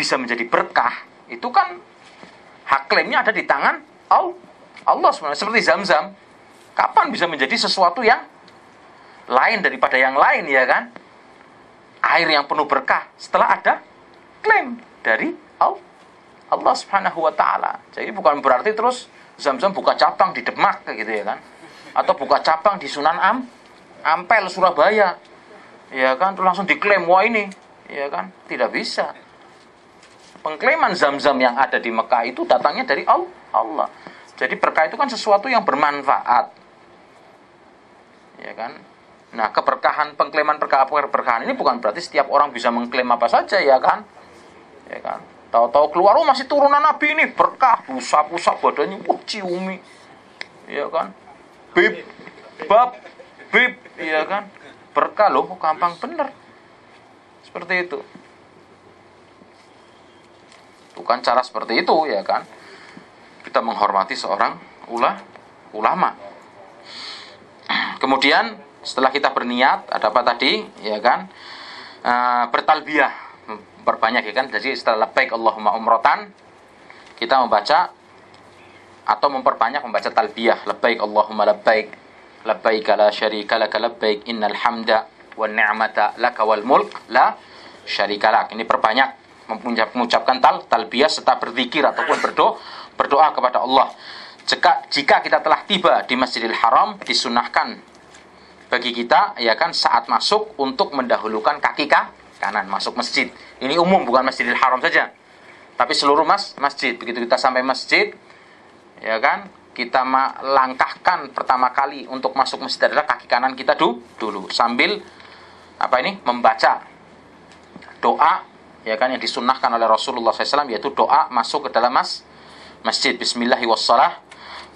bisa menjadi berkah, itu kan hak klaimnya ada di tangan Allah sebenarnya. Seperti Zam-Zam, kapan bisa menjadi sesuatu yang lain daripada yang lain, ya kan? Air yang penuh berkah setelah ada klaim dari Allah Subhanahu wa ta'ala. Jadi bukan berarti terus Zam-Zam buka cabang di Demak gitu, ya kan? Atau buka cabang di Sunan Ampel, Surabaya, ya kan? Terus langsung diklaim, wah ini, ya kan? Tidak bisa. Pengklaiman Zam-Zam yang ada di Mekah itu datangnya dari Allah. Jadi berkah itu kan sesuatu yang bermanfaat, ya kan? Nah, pengklaiman berkahan ini bukan berarti setiap orang bisa mengklaim apa saja, ya kan? Ya kan? Tahu-tahu keluar, oh masih turunan Nabi ini berkah, busa-busa badannya, wah ciumi, ya kan? Bib, ya kan? Berkah loh, gampang bener. Seperti itu. Bukan cara seperti itu, ya kan? Kita menghormati seorang ulama. Kemudian setelah kita berniat, ada apa tadi, ya kan? Bertalbiyah, berbanyak, ya kan? Jadi setelah labbaik Allahumma umratan, kita membaca atau memperbanyak membaca talbiyah, labbaik Allahumma labbaik, labbaik la syarika laka labbaik, innal hamda wan ni'mata laka wal mulk la syarika lak. Ini perbanyak mengucapkan talbiyah serta berzikir ataupun berdoa kepada Allah. Jika kita telah tiba di Masjidil Haram, disunahkan bagi kita, ya kan, saat masuk untuk mendahulukan kaki kanan masuk masjid. Ini umum, bukan Masjidil Haram saja, tapi seluruh masjid. Begitu kita sampai masjid, ya kan, kita langkahkan pertama kali untuk masuk masjid adalah kaki kanan kita dulu sambil membaca doa, ya kan, yang disunnahkan oleh Rasulullah SAW, yaitu doa masuk ke dalam masjid. Bismillahirrahmanirrahim.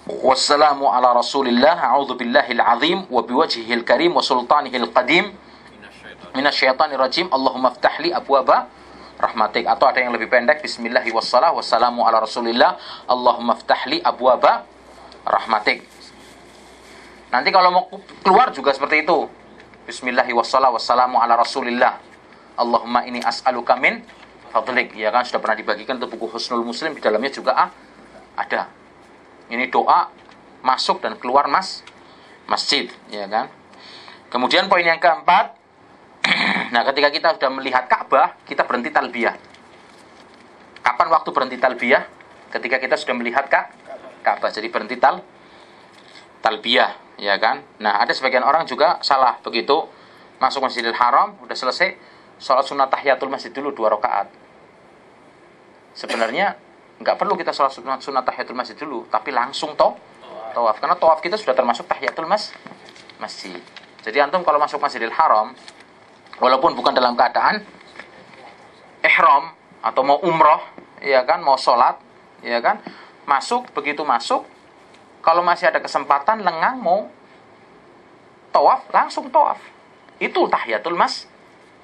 Wassalamu ala Rasulillah, a'udzu billahil azim wa biwajhihil karim wa sultanihil qadim minasyaitonir rajim. Allahumma iftah li abwaba rahmatik. Atau ada yang lebih pendek, Bismillahirrahmanirrahim. Wassalamu ala Rasulillah, Allahumma iftah li abwaba rahmatik. Nanti kalau mau keluar juga seperti itu. Bismillahirrahmanirrahim. Wassalamu ala Rasulillah, Allahumma ini as'aluka min fadlik. Ya kan, sudah pernah dibagikan untuk buku Husnul Muslim, di dalamnya juga ada. Ini doa masuk dan keluar masjid, ya kan. Kemudian poin yang keempat, nah ketika kita sudah melihat Ka'bah, kita berhenti talbiyah. Kapan waktu berhenti talbiyah? Ketika kita sudah melihat Ka'bah, jadi berhenti talbiyah, ya kan. Nah, ada sebagian orang juga salah, begitu masuk Masjidil Haram, udah selesai sholat sunat tahiyatul masjid dulu 2 rakaat. Sebenarnya nggak perlu kita sholat sunat tahiyatul masjid dulu, tapi langsung tawaf, karena tawaf kita sudah termasuk tahiyatul masjid. Jadi antum kalau masuk Masjidil Haram, walaupun bukan dalam keadaan ihram atau mau umroh, ya kan, mau sholat, ya kan, begitu masuk, kalau masih ada kesempatan lengang mau tawaf, langsung tawaf. Itu tahiyatul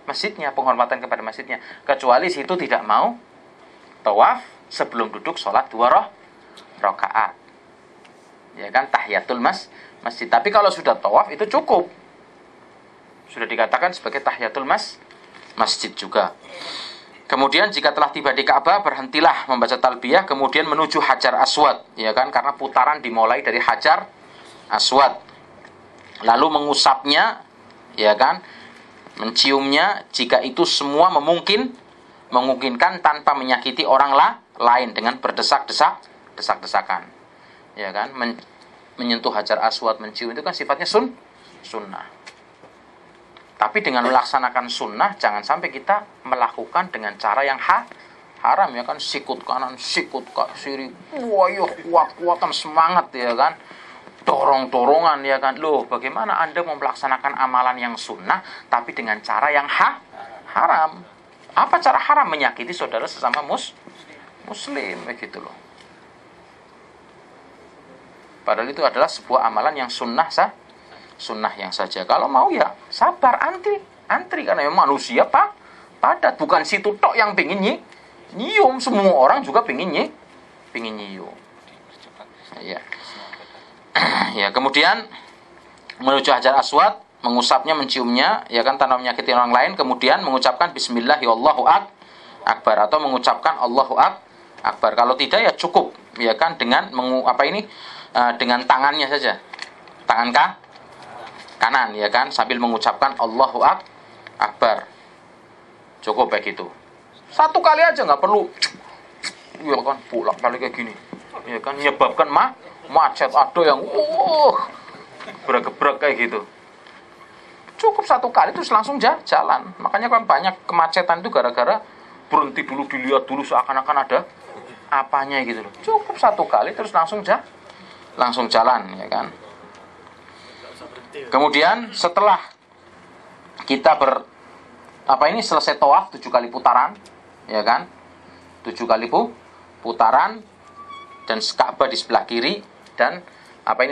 masjidnya, penghormatan kepada masjidnya. Kecuali situ tidak mau tawaf sebelum duduk sholat 2 rakaat, ya kan, tahiyatul masjid. Tapi kalau sudah tawaf itu cukup, sudah dikatakan sebagai tahiyatul masjid juga. Kemudian jika telah tiba di Ka'bah, berhentilah membaca talbiyah, kemudian menuju Hajar Aswad, ya kan, karena putaran dimulai dari Hajar Aswad, lalu mengusapnya, ya kan, menciumnya jika itu semua memungkinkan tanpa menyakiti orang lain dengan berdesak-desakan, ya kan. Menyentuh Hajar Aswad, mencium itu kan sifatnya sunnah. Tapi dengan melaksanakan sunnah, jangan sampai kita melakukan dengan cara yang haram, ya kan. Sikut kanan, sikut kiri, wah kuat-kuatan semangat, ya kan, dorong-dorongan, ya kan. Loh, bagaimana Anda mau melaksanakan amalan yang sunnah tapi dengan cara yang haram? Apa cara haram? Menyakiti saudara sesama muslim, begitu loh. Padahal itu adalah sebuah amalan yang sunnah yang saja. Kalau mau ya sabar, antri karena memang manusia padat. Bukan situ tok yang pengen nyium, semua orang juga pengen nyium. Ya. Ya, kemudian menuju Hajar Aswad, mengusapnya, menciumnya, ya kan, tanpa menyakiti orang lain, kemudian mengucapkan bismillahirrahmanirrahim, akbar atau mengucapkan Allahu akbar. Kalau tidak ya cukup ya kan dengan dengan tangannya saja. Tangan kanan ya kan sambil mengucapkan Allahu akbar. Cukup begitu. Satu kali aja, nggak perlu ya kan pulang kali kayak gini. Ya kan menyebabkan macet ada yang berak-berak kayak gitu. Cukup satu kali terus langsung jalan. Makanya kan banyak kemacetan itu gara-gara berhenti dulu, dilihat dulu seakan-akan ada apanya gitu loh. Cukup satu kali terus langsung jalan ya kan. Kemudian setelah kita selesai tawaf 7 kali putaran ya kan. 7 kali putaran dan Ka'bah di sebelah kiri dan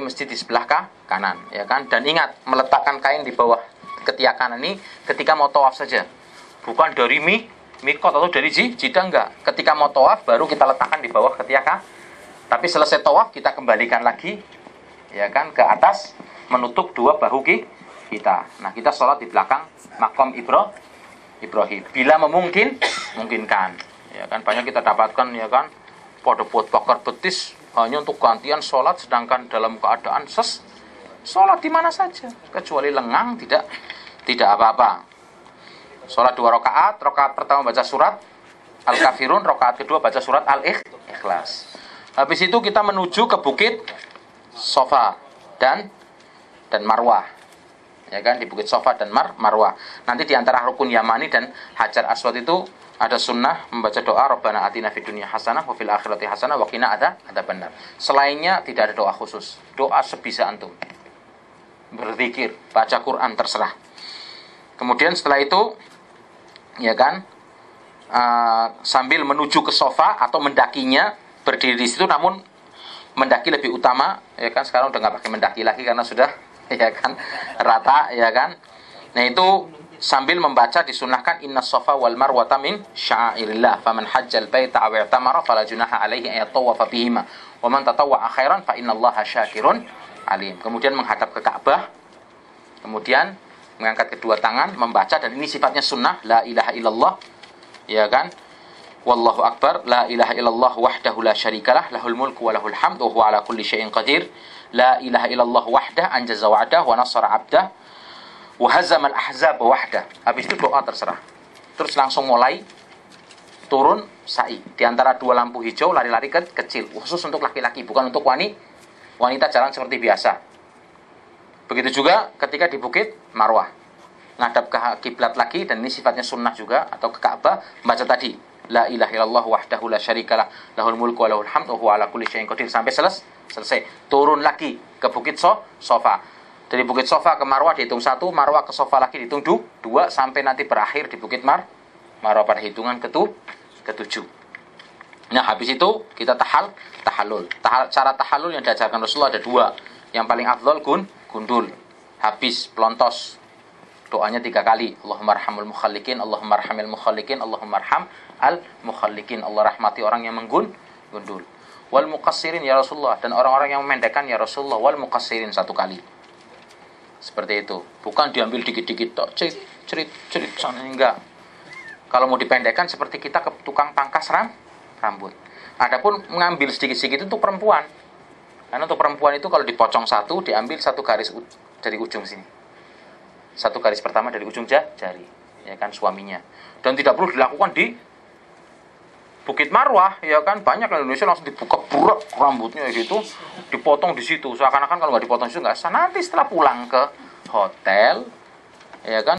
masjid di sebelah kanan ya kan. Dan ingat meletakkan kain di bawah ketiak kanan ini ketika mau tawaf saja. Bukan dari mikot atau dari jidah, enggak. Ketika mau tawaf baru kita letakkan di bawah ketiak. Tapi selesai tawaf kita kembalikan lagi ya kan ke atas menutup dua bahu kita. Nah, kita sholat di belakang makom Ibrahim. Bila memungkinkan. Ya kan banyak kita dapatkan ya kan pada buat bakar betis hanya untuk gantian sholat sedangkan dalam keadaan sholat di mana saja kecuali lengang tidak apa-apa. Sholat 2 rakaat, rakaat pertama baca surat Al-Kafirun, rakaat kedua baca surat Al-Ikhlas. Habis itu kita menuju ke bukit Safa dan Marwah. Ya kan di bukit Safa dan Marwah. Nanti di antara rukun Yamani dan Hajar Aswad itu ada sunnah membaca doa Rabbana atina fid dunya hasanah wa fil akhirati hasanah wa qina adzabannar. Selainnya tidak ada doa khusus. Doa sebisa antum. Berzikir, baca Quran terserah. Kemudian setelah itu ya kan sambil menuju ke Safa atau mendakinya berdiri di situ, namun mendaki lebih utama ya kan. Sekarang udah nggak pakai mendaki lagi karena sudah ya kan rata ya kan. Nah itu sambil membaca disunahkan innas safa wal marwata min sya'airillah faman hajjal baita aw i'tamara fala junaha alaihi ay yatawafa bihima wa man tatawwa'a khairan fa innallaha syakirun alim. Kemudian menghadap ke Ka'bah, kemudian mengangkat kedua tangan membaca, dan ini sifatnya sunnah, la ilaha illallah ya kan, wallahu akbar, la ilaha illallah wahdahu la syarikalah lahul mulku wa lahul hamdu wa huwa ala kulli syai'in qadir, la ilaha illallah wahdah anjaza wa'dah wa nasara 'abdah wa hazamal ahzab wahdah. Habis itu doa terserah. Terus langsung mulai turun sa'i di antara dua lampu hijau, lari-lari kecil, khusus untuk laki-laki, bukan untuk wanita jalan seperti biasa. Begitu juga ketika di bukit Marwah, ngadap ke kiblat lagi, dan ini sifatnya sunnah juga, atau ke Ka'bah, baca tadi la ilaha illallah wahdahu la syarikalah lahul mulku wa lahul hamdu wa huwa ala kulli syai'in qadir sampai selesai. Turun lagi ke bukit Safa. Dari bukit Safa ke Marwah dihitung 1, Marwah ke Safa lagi dihitung 2, sampai nanti berakhir di bukit Marwah pada hitungan ke-7. Nah, habis itu kita tahallul. Cara tahallul yang diajarkan Rasulullah ada 2. Yang paling afdal gundul. Habis pelontos. Doanya 3 kali. Allahumma arhamul mukhallikin, Allahumma arhamil mukhallikin, Allahumma arham al mukhallikin. Allah rahmati orang yang menggundul. Wal muqassirin ya Rasulullah, dan orang-orang yang memendekkan ya Rasulullah. Wal muqassirin 1 kali. Seperti itu. Bukan diambil dikit-dikit tok, cerit sana, enggak. Kalau mau dipendekkan seperti kita ke tukang pangkas rambut. Adapun mengambil sedikit-sedikit itu untuk perempuan. Karena untuk perempuan itu kalau dipocong 1, diambil 1 garis dari ujung sini. 1 garis pertama dari ujung jari, ya kan, suaminya. Dan tidak perlu dilakukan di Bukit Marwah, ya kan. Banyak di Indonesia langsung dibuka burak rambutnya gitu, dipotong di situ. Seakan-akan kalau nggak dipotong itu nggak sah. Nanti setelah pulang ke hotel, ya kan,